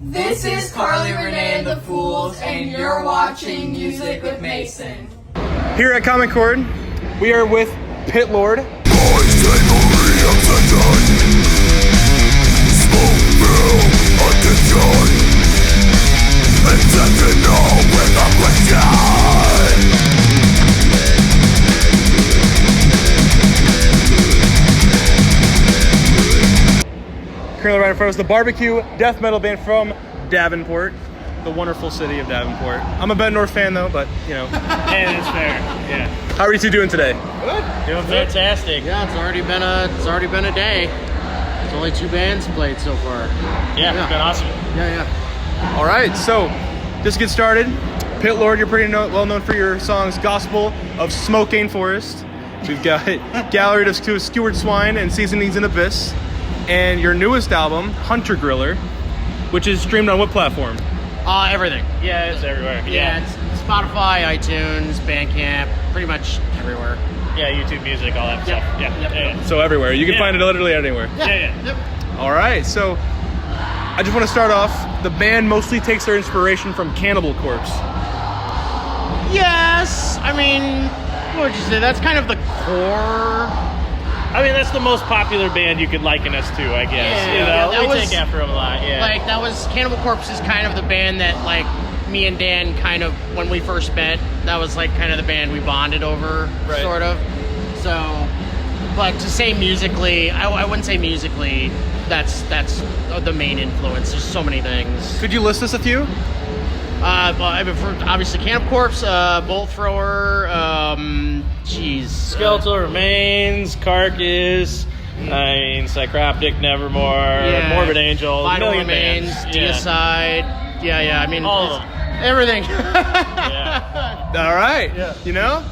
This is Carly, Renee, and the Fools, and you're watching Music with Mason. Here at Common Chord, we are with Pit Lord. Currently right in front of us, the BBQ Death Metal band from Davenport, the wonderful city of Davenport. I'm a Bettendorf fan though, but you know. And it's fair, yeah. How are you two doing today? Good. Doing fantastic. Yeah, it's already been a day. There's only 2 bands played so far. Yeah, it's been awesome. Yeah. All right, so just get started. Pit Lord, you're pretty well known for your songs Gospel of Smoking Forest. We've got Gallery to Skewered Swine and Seasonings in Abyss. And your newest album, Hunter Griller, which is streamed on what platform? Everything. Yeah, it's everywhere. Yeah, it's Spotify, iTunes, Bandcamp, pretty much everywhere. Yeah, YouTube Music, all that stuff. Yeah. So everywhere. You can find it literally anywhere. Yeah. All right, so I just want to start off. The band mostly takes their inspiration from Cannibal Corpse. Yes, I mean, what would you say? That's kind of the core. I mean, that's the most popular band you could liken us to, I guess. Yeah, we take after them a lot. Yeah. Like, that was Cannibal Corpse is kind of the band that, like, me and Dan kind of, when we first met, that was like kind of the band we bonded over, sort of. So, but to say musically, I wouldn't say musically. That's the main influence. There's so many things. Could you list us a few? Well, I mean, obviously Cannibal Corpse, Bolt Thrower, Skeletal Remains, Carcass, Psychroptic, Nevermore, Morbid Angel, Vital Remains, Deicide. I mean, all of them. Everything. All right. Yeah. You know?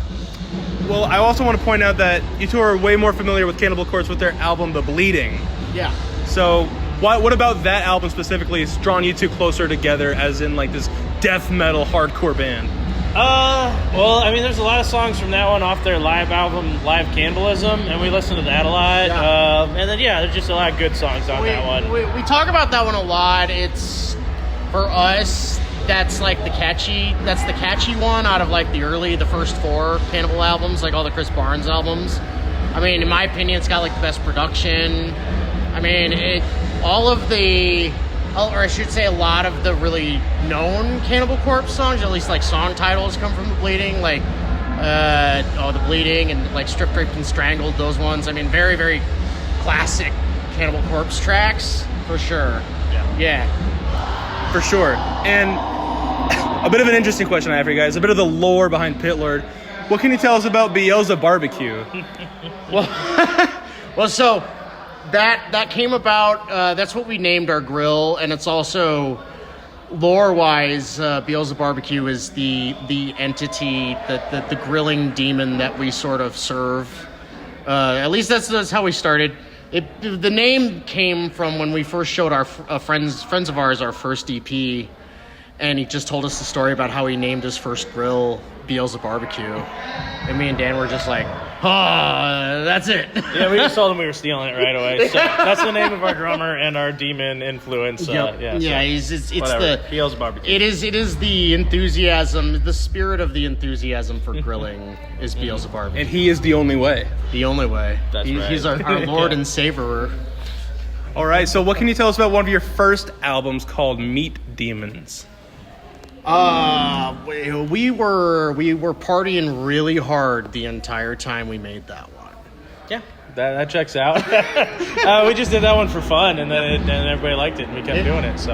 Well, I also want to point out that you two are way more familiar with Cannibal Corpse with their album, The Bleeding. Yeah. So what about that album specifically has drawn you two closer together as in like this death metal hardcore band? Well, I mean, there's a lot of songs from that one off their live album, Live Cannibalism, and we listen to that a lot. Yeah. And then, there's just a lot of good songs on that one. We talk about that one a lot. It's, for us, that's the catchy one out of like the first 4 Cannibal albums, like all the Chris Barnes albums. I mean, in my opinion, it's got like the best production. I mean, a lot of the really known Cannibal Corpse songs, at least like song titles, come from The Bleeding, like The Bleeding and like Stripped, Raped, and Strangled, those ones. I mean, very, very classic Cannibal Corpse tracks, for sure. Yeah. For sure. And a bit of an interesting question I have for you guys, a bit of the lore behind Pit Lord. What can you tell us about Beelzebub Barbecue? Well, so that came about, that's what we named our grill, and it's also, lore-wise, Beelzebub Barbecue is the entity, the grilling demon that we sort of serve. At least that's how we started. The name came from when we first showed our friends of ours our first EP, and he just told us the story about how he named his first grill Beelzebub Barbecue. And me and Dan were just like, that's it. Yeah, we just told him we were stealing it right away. So that's the name of our drummer and our demon influence. It's Beelzebub Barbecue. It is the enthusiasm, the spirit of the enthusiasm for grilling is Beelzebub Barbecue. And he is the only way. The only way. That's right. He's our Lord and Savior. All right, so what can you tell us about one of your first albums called Meat Demons? We were partying really hard the entire time we made that one. Yeah, that checks out. We just did that one for fun, and then everybody liked it, and we kept doing it. So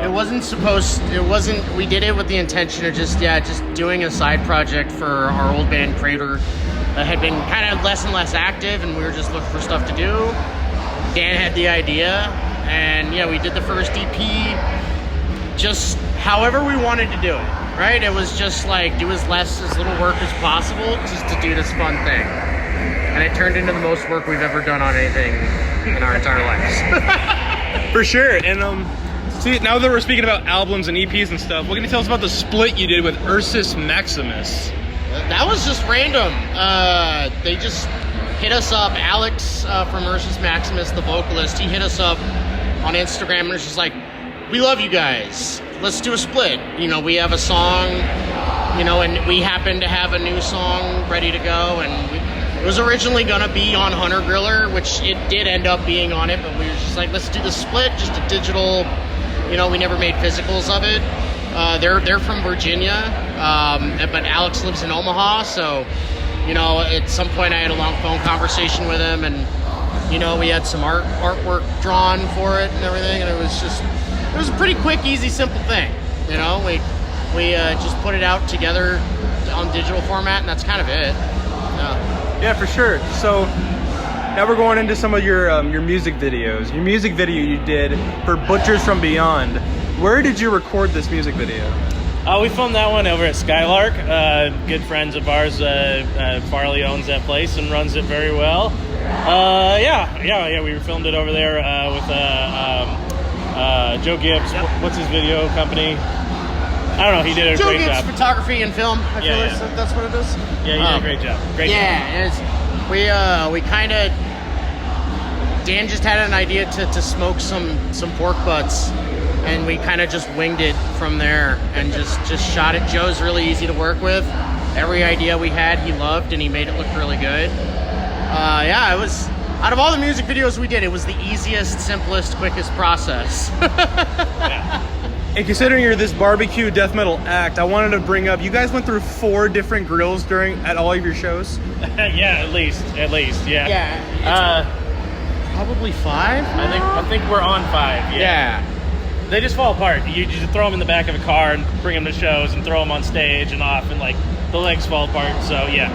we did it with the intention of just doing a side project for our old band Crater that had been kind of less and less active, and we were just looking for stuff to do. Dan had the idea, and we did the first EP just however we wanted to do it, right? It was just like do as little work as possible just to do this fun thing. And it turned into the most work we've ever done on anything in our entire lives. For sure. And see, now that we're speaking about albums and EPs and stuff, what can you tell us about the split you did with Ursus Maximus? That was just random. They just hit us up. Alex from Ursus Maximus, the vocalist, he hit us up on Instagram and was just like, we love you guys. let's do a split. You know, we have a song, you know, and we happen to have a new song ready to go, and it was originally gonna be on Hunter Griller, which it did end up being on it, but we were just like, let's do the split, just a digital, you know, we never made physicals of it. They're from Virginia, but Alex lives in Omaha, so, you know, at some point I had a long phone conversation with him, and, you know, we had some artwork drawn for it and everything, and it was a pretty quick, easy, simple thing. You know, we just put it out together on digital format, and that's kind of it. Yeah, for sure. So now we're going into some of your music videos. Your music video you did for Butchers from Beyond. Where did you record this music video? We filmed that one over at Skylark. Good friends of ours. Farley owns that place and runs it very well. Yeah. We filmed it over there with Joe Gibbs. Yep. What's his video company? I don't know. He did a Joe great Gibbs job. Photography and Film. I feel like Yeah. that's what it is. Yeah, he did a great job. Great job. Yeah, we kind of, Dan just had an idea to smoke some pork butts, and we kind of just winged it from there and just shot it. Joe's really easy to work with. Every idea we had, he loved, and he made it look really good. It was, out of all the music videos we did, it was the easiest, simplest, quickest process. And considering you're this barbecue death metal act, I wanted to bring up, you guys went through 4 different grills at all of your shows? Yeah, at least, yeah. Yeah. Probably 5? I think we're on 5. Yeah. They just fall apart. You just throw them in the back of a car and bring them to shows and throw them on stage and off, and like the legs fall apart. So yeah.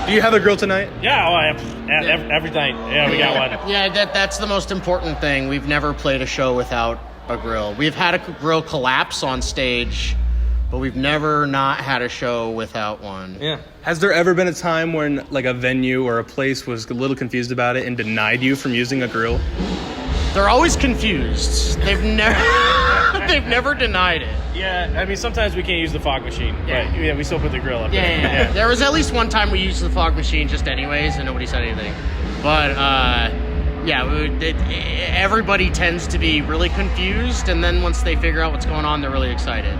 Do you have a grill tonight? Yeah, every night. Yeah, we got one. Yeah, that's the most important thing. We've never played a show without a grill. We've had a grill collapse on stage, but we've never not had a show without one. Yeah. Has there ever been a time when like a venue or a place was a little confused about it and denied you from using a grill? They're always confused. They've never denied it. Yeah, I mean, sometimes we can't use the fog machine, but yeah, we still put the grill up there. Yeah. There was at least one time we used the fog machine just anyways, and nobody said anything. But, everybody tends to be really confused, and then once they figure out what's going on, they're really excited.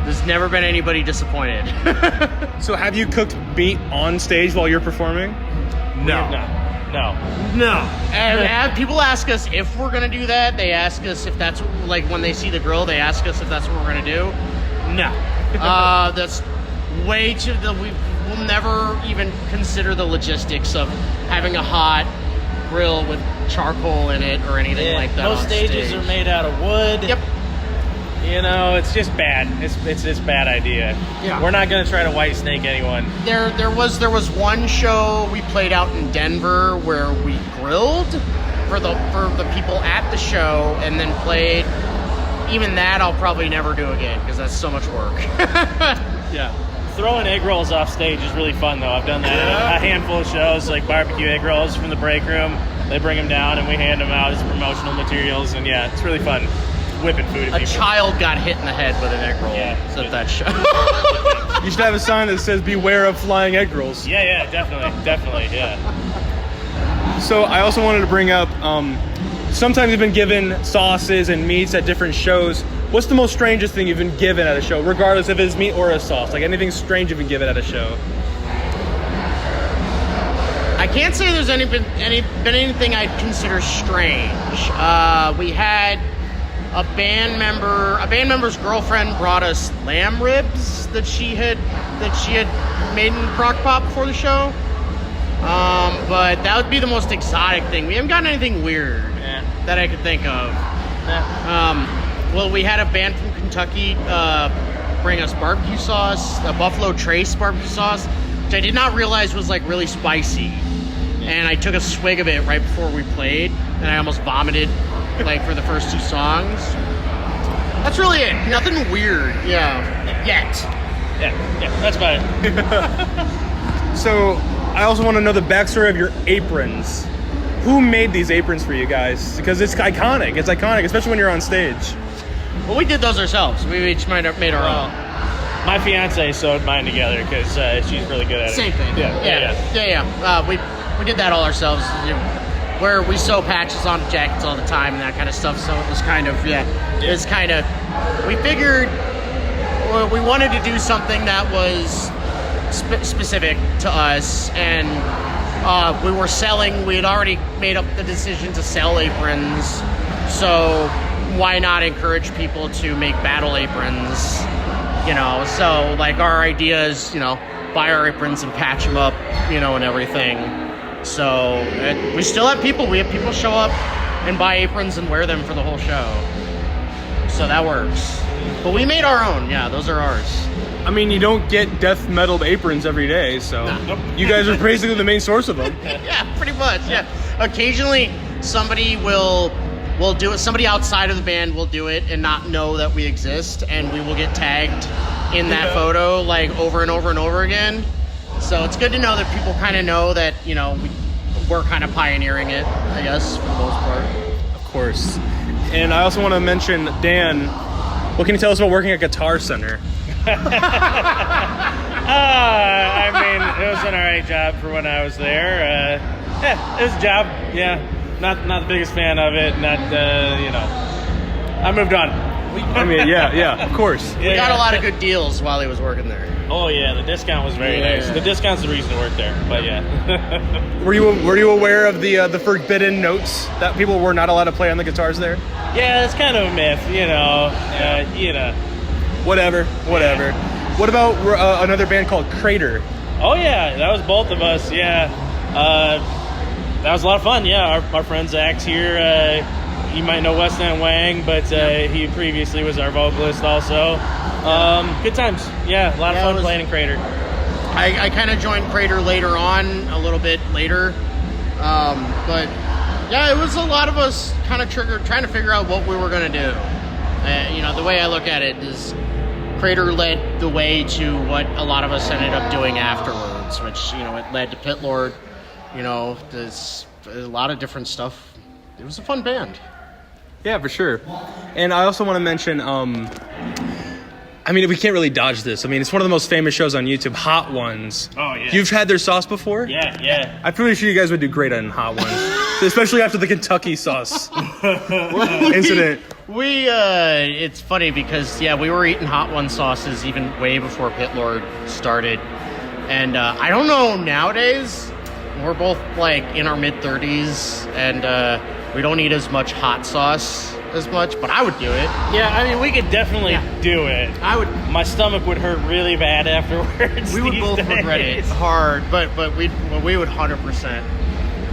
There's never been anybody disappointed. So have you cooked meat on stage while you're performing? No. And people ask us if we're going to do that. They ask us if that's, like, when they see the grill, they ask us if that's what we're going to do. No. That's way too, we'll never even consider the logistics of having a hot grill with charcoal in it or anything like that. Most stages are made out of wood. Yep. You know, it's just bad. It's a bad idea. Yeah. We're not going to try to white snake anyone. There was one show we played out in Denver where we grilled for the people at the show and then played. Even that I'll probably never do again because that's so much work. Yeah. Throwing egg rolls off stage is really fun, though. I've done that at a handful of shows, like barbecue egg rolls from the break room. They bring them down and we hand them out as promotional materials, and yeah, it's really fun. Whipping food at A people. child got hit in the head with an egg roll at that show. You should have a sign that says beware of flying egg rolls. Yeah, definitely, yeah. So I also wanted to bring up, sometimes you've been given sauces and meats at different shows. What's the most strangest thing you've been given at a show, regardless if it's meat or a sauce? Like anything strange you've been given at a show? I can't say there's been anything I'd consider strange. We had a band member's girlfriend brought us lamb ribs that she had made in crock pot before the show. But that would be the most exotic thing. We haven't gotten anything weird that I could think of. Well, we had a band from Kentucky bring us barbecue sauce, a Buffalo Trace barbecue sauce, which I did not realize was like really spicy. And I took a swig of it right before we played, and I almost vomited like for the first 2 songs. That's really it. Nothing weird. Yeah. Yet. Yeah, that's about it. So I also want to know the backstory of your aprons. Who made these aprons for you guys? Because it's iconic. It's iconic, especially when you're on stage. Well, we did those ourselves. We each made our own. My fiance sewed mine together because she's really good at it. Same thing. Yeah. We did that all ourselves. Where we sew patches on jackets all the time and that kind of stuff. So it was kind of, it was kind of we figured we wanted to do something that was specific to us, and we had already made up the decision to sell aprons, so why not encourage people to make battle aprons, so like our idea is, buy our aprons and patch them up, and everything. So we still have people show up and buy aprons and wear them for the whole show, so that works. But we made our own. Yeah, those are ours. I mean, you don't get death metal aprons every day, so you guys are basically the main source of them. Yeah, pretty much. Yeah. Occasionally, somebody will do it. Somebody outside of the band will do it and not know that we exist, and we will get tagged in that photo like over and over and over again. So it's good to know that people kind of know that we're kind of pioneering it, I guess, for the most part. Of course. And I also want to mention, Dan, what can you tell us about working at Guitar Center? I mean, it was an alright job for when I was there. It was a job. Yeah, not the biggest fan of it. I moved on. I mean, yeah, of course. We got a lot of good deals while he was working there. Oh yeah, the discount was very nice. The discount's the reason to work there. But yeah. Were you aware of the forbidden notes that people were not allowed to play on the guitars there? Yeah, it's kind of a myth, Whatever. Yeah. What about another band called Crater? Oh yeah, that was both of us. Yeah, that was a lot of fun. Yeah, our friend Zach's here. You might know West End Wang, but he previously was our vocalist also. Good times. Yeah, a lot of fun playing in Crater. I kind of joined Crater later on, a little bit later. But yeah, it was a lot of us kind of trying to figure out what we were going to do. The way I look at it is Crater led the way to what a lot of us ended up doing afterwards, which, it led to Pit Lord. There's a lot of different stuff. It was a fun band. Yeah, for sure. And I also want to mention, we can't really dodge this. I mean, it's one of the most famous shows on YouTube, Hot Ones. Oh, yeah. You've had their sauce before? Yeah. I'm pretty sure you guys would do great on Hot Ones, especially after the Kentucky sauce incident. It's funny because, we were eating Hot One sauces even way before Pit Lord started. And I don't know, nowadays, we're both like in our mid-30s, and we don't eat as much hot sauce as much, but I would do it. Yeah, we could definitely do it. My stomach would hurt really bad afterwards. We would both regret it hard, but we would 100%.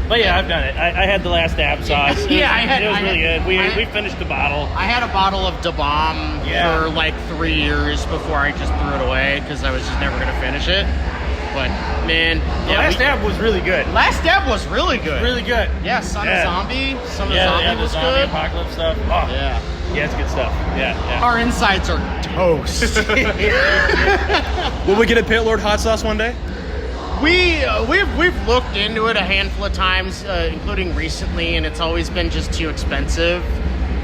But yeah, I've done it. I had the last dab sauce. It was really good. We finished the bottle. I had a bottle of Da Bomb for like 3 years before I just threw it away because I was just never going to finish it. But man, last dab was really good. Last dab was really good. Really good. Yeah, Son of Zombie. Son of Zombie was zombie good. Apocalypse stuff. Oh. Yeah, it's good stuff. Yeah. Our insides are toast. Will we get a Pit Lord hot sauce one day? We've looked into it a handful of times, including recently, and it's always been just too expensive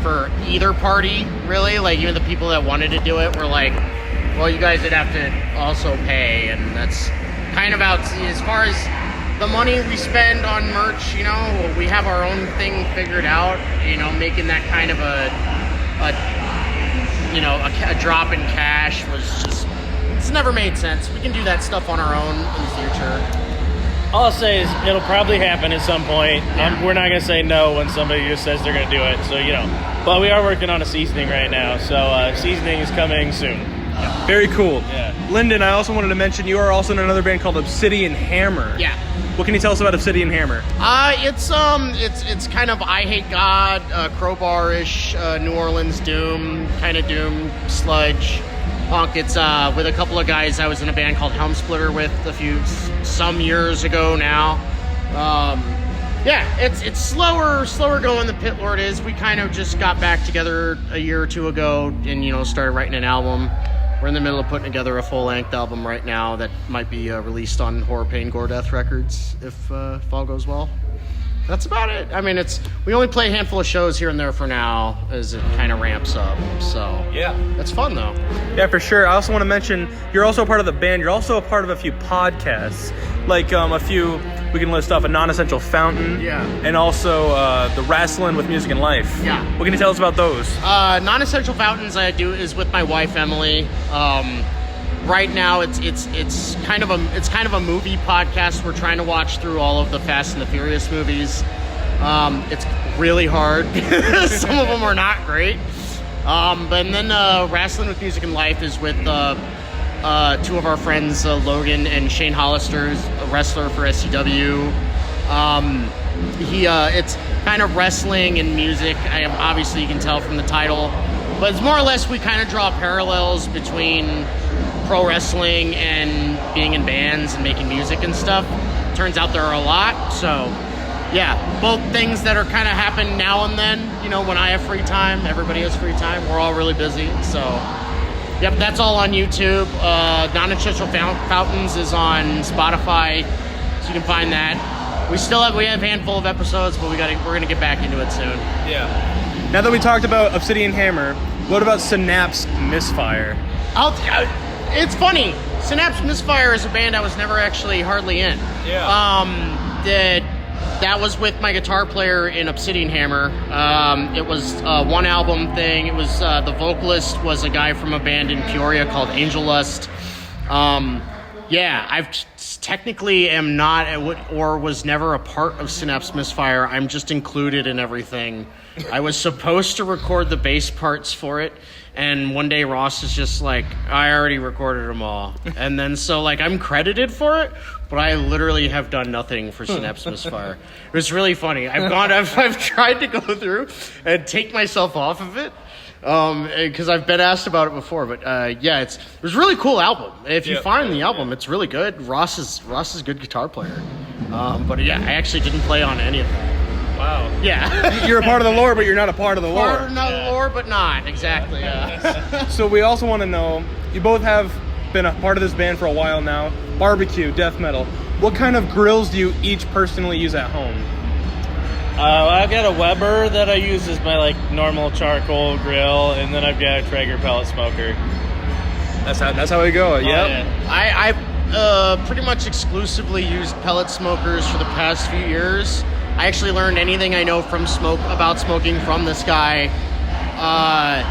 for either party. Really, like even the people that wanted to do it were like, well, you guys would have to also pay, and that's kind of out as far as the money we spend on merch. We have our own thing figured out. Making that kind of a drop in cash was just, it's never made sense. We can do that stuff on our own in the future. All I'll say is it'll probably happen at some point. We're not going to say no when somebody just says they're going to do it. So, but we are working on a seasoning right now. So seasoning is coming soon. Yeah. Very cool. Yeah. Lyndon, I also wanted to mention you are also in another band called Obsidian Hammer. Yeah. What can you tell us about Obsidian Hammer? It's kind of I Hate God, crowbar-ish, New Orleans doom, kind of doom sludge punk. It's with a couple of guys I was in a band called Helm Splitter with some years ago now. It's slower going than Pit Lord is. We kind of just got back together a year or two ago and started writing an album. We're in the middle of putting together a full-length album right now that might be released on Horror, Pain, Gore, Death Records if all goes well. That's about it. We only play a handful of shows here and there for now as it kind of ramps up. So it's fun though. Yeah, for sure. I also want to mention you're also a part of the band. You're also a part of a few podcasts, like we can list off a non-essential fountain. Yeah. And also the wrestling with music and life. Yeah. What can you tell us about those? Non-essential fountains I do is with my wife Emily. Right now it's kind of a movie podcast. We're trying to watch through all of the Fast and the Furious movies. It's really hard. Some of them are not great. But then wrestling with music and life is with two of our friends, Logan and Shane Hollister, a wrestler for SCW. It's kind of wrestling and music. Obviously, you can tell from the title, but it's more or less we kind of draw parallels between pro wrestling and being in bands and making music and stuff. Turns out there are a lot. So, yeah, both things that are kind of happen now and then. You know, when I have free time, everybody has free time. We're all really busy. So, yep, that's all on YouTube. Non-essential fountains is on Spotify, so you can find that. We have a handful of episodes, but we're gonna get back into it soon. Yeah. Now that we talked about Obsidian Hammer, what about Synapse Misfire? It's funny. Synapse Misfire is a band I was never actually hardly in. Yeah. That was with my guitar player in Obsidian Hammer. It was a one album thing. It was the vocalist was a guy from a band in Peoria called Angel Lust. I technically am not or was never a part of Synapse Misfire. I'm just included in everything. I was supposed to record the bass parts for it, and one day Ross is just like, I already recorded them all. And then so like I'm credited for it, but I literally have done nothing for Synapse Misfire. It was really funny. I've tried to go through and take myself off of it. Because I've been asked about it before, but it was a really cool album. If you find the album, it's really good. Ross is a good guitar player, but yeah, I actually didn't play on any of that. Wow. Yeah, You're a part of the lore, but you're not a part of the lore. Part of the lore, but not exactly. Yeah. So we also want to know, you both have been a part of this band for a while now. BBQ Death Metal. What kind of grills do you each personally use at home? I've got a Weber that I use as my normal charcoal grill, and then I've got a Traeger pellet smoker. That's how we go. Yep. Yeah. I've pretty much exclusively used pellet smokers for the past few years. I actually learned anything I know about smoking from this guy. I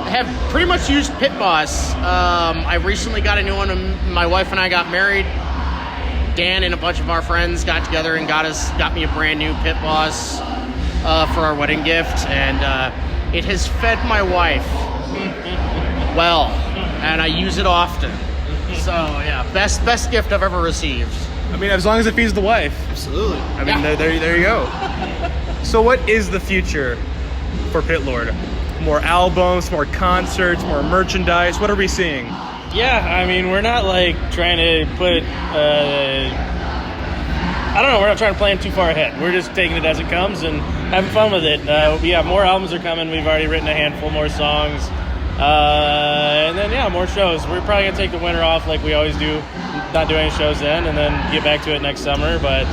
have pretty much used Pit Boss. I recently got a new one. My wife and I got married. Dan and a bunch of our friends got together and got me a brand new Pit Boss for our wedding gift, and it has fed my wife well, and I use it often. So yeah, best gift I've ever received. I mean, as long as it feeds the wife. Absolutely. I mean, there you go. So what is the future for Pit Lord? More albums, more concerts, more merchandise? What are we seeing? Yeah, I mean, we're not trying to put, I don't know, we're not trying to plan too far ahead. We're just taking it as it comes and having fun with it. More albums are coming. We've already written a handful more songs. And then, more shows. We're probably going to take the winter off like we always do, not do any shows then, and then get back to it next summer. But,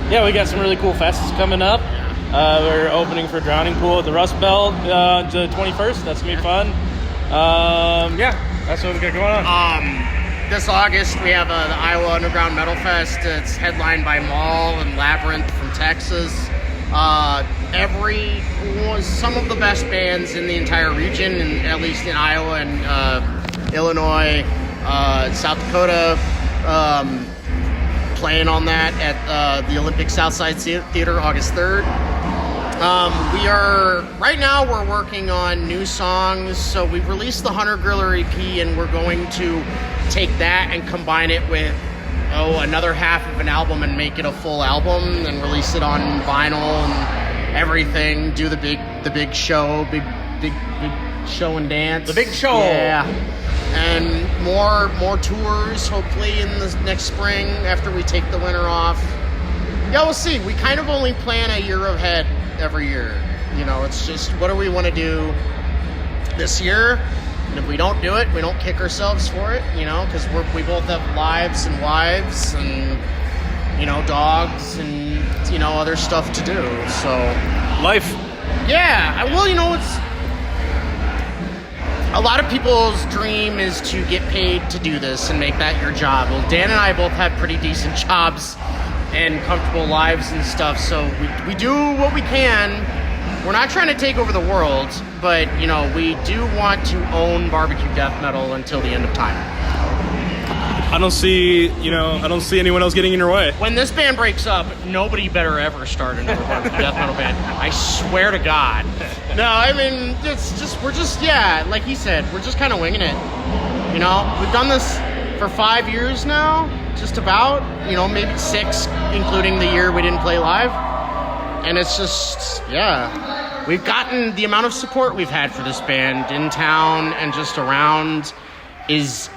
we got some really cool fests coming up. We're opening for Drowning Pool at the Rust Belt the 21st. That's going to be fun. That's what we got going on. This August, we have the Iowa Underground Metal Fest. It's headlined by Maul and Labyrinth from Texas. Some of the best bands in the entire region, and at least in Iowa and Illinois, South Dakota, playing on that at the Olympic Southside Theater, August 3rd. Right now we're working on new songs. So we've released the Hunter Griller EP, and we're going to take that and combine it with another half of an album and make it a full album and release it on vinyl and everything. Do the big show, big show and dance. The big show. Yeah. And more tours hopefully in the next spring after we take the winter off. Yeah, we'll see. We kind of only plan a year ahead every year. It's just, what do we want to do this year? And if we don't do it, we don't kick ourselves for it, because we both have lives and wives and, dogs and, other stuff to do. So Life. Yeah. Well, a lot of people's dream is to get paid to do this and make that your job. Well, Dan and I both have pretty decent jobs and comfortable lives and stuff, so we do what we can. We're not trying to take over the world, but, you know, we do want to own barbecue death metal until the end of time. I don't see anyone else getting in your way. When this band breaks up, nobody better ever start another barbecue death metal band. I swear to God. No, I mean, we're just, like he said, we're just kind of winging it. You know, we've done this for 5 years now, just about, you know, maybe 6, including the year we didn't play live. And it's just, we've gotten the amount of support we've had for this band in town and just around is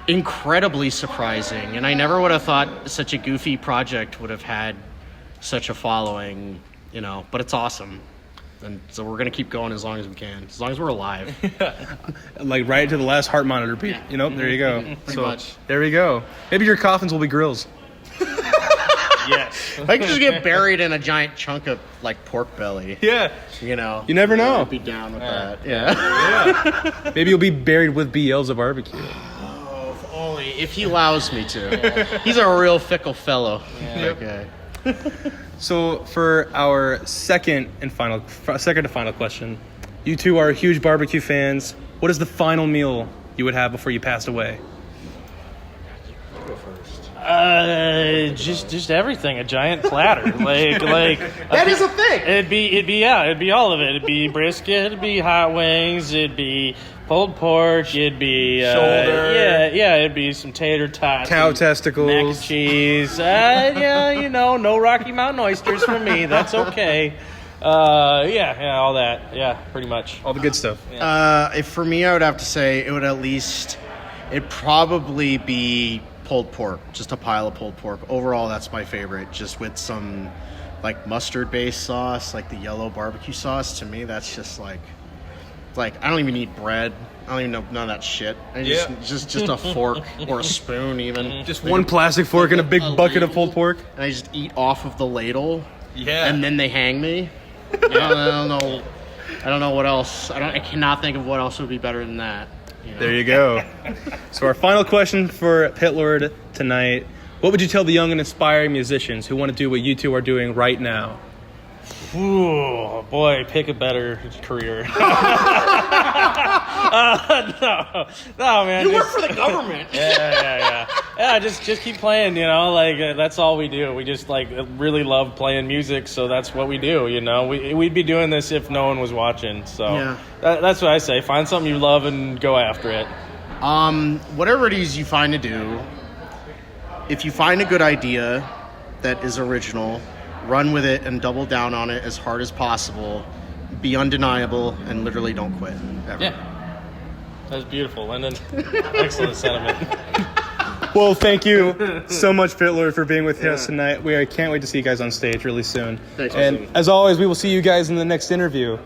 incredibly surprising, and I never would have thought such a goofy project would have had such a following, you know, but it's awesome. And so we're going to keep going as long as we can, as long as we're alive. Like right to the last heart monitor beat. You know, there you go. Pretty much. There we go. Maybe your coffins will be grills. Yes. I could just get buried in a giant chunk of, like, pork belly. Yeah. You know. You never know. I'd be down with that. Yeah. Maybe you'll be buried with BL's of barbecue. Only if he allows me to. He's a real fickle fellow. Yeah. Okay. So for our second to final question, you two are huge barbecue fans. What is the final meal you would have before you passed away? Go first. Just everything. A giant platter. like That is a thing. It'd be all of it. It'd be brisket. It'd be hot wings. It'd be pulled pork. It'd be shoulder. It'd be some tater tots, Cow some testicles. mac and cheese. No Rocky Mountain oysters for me. That's okay. All that. Yeah, pretty much. All the good stuff. If for me, I would have to say it'd probably be pulled pork, just a pile of pulled pork. Overall, that's my favorite, just with some like mustard-based sauce, like the yellow barbecue sauce. To me, that's just like I don't even eat bread. I don't even know none of that shit. Just a fork or a spoon, even. Just one plastic fork and a big bucket of pulled pork. And I just eat off of the ladle. Yeah. And then they hang me. I don't know. I don't know what else. I cannot think of what else would be better than that. You know? There you go. So our final question for Pit Lord tonight: what would you tell the young and aspiring musicians who want to do what you two are doing right now? Ooh, boy, pick a better career. No, man. You work for the government. Yeah, just keep playing, you know, like that's all we do. We just like really love playing music, so that's what we do, you know. We'd be doing this if no one was watching, so that's what I say. Find something you love and go after it. Whatever it is you find to do, if you find a good idea that is original, run with it and double down on it as hard as possible. Be undeniable and literally don't quit. Ever. Yeah. That's beautiful, Lyndon. Excellent sentiment. Well, thank you so much, Pit Lord, for being with us tonight. We can't wait to see you guys on stage really soon. Thanks. And as always, we will see you guys in the next interview.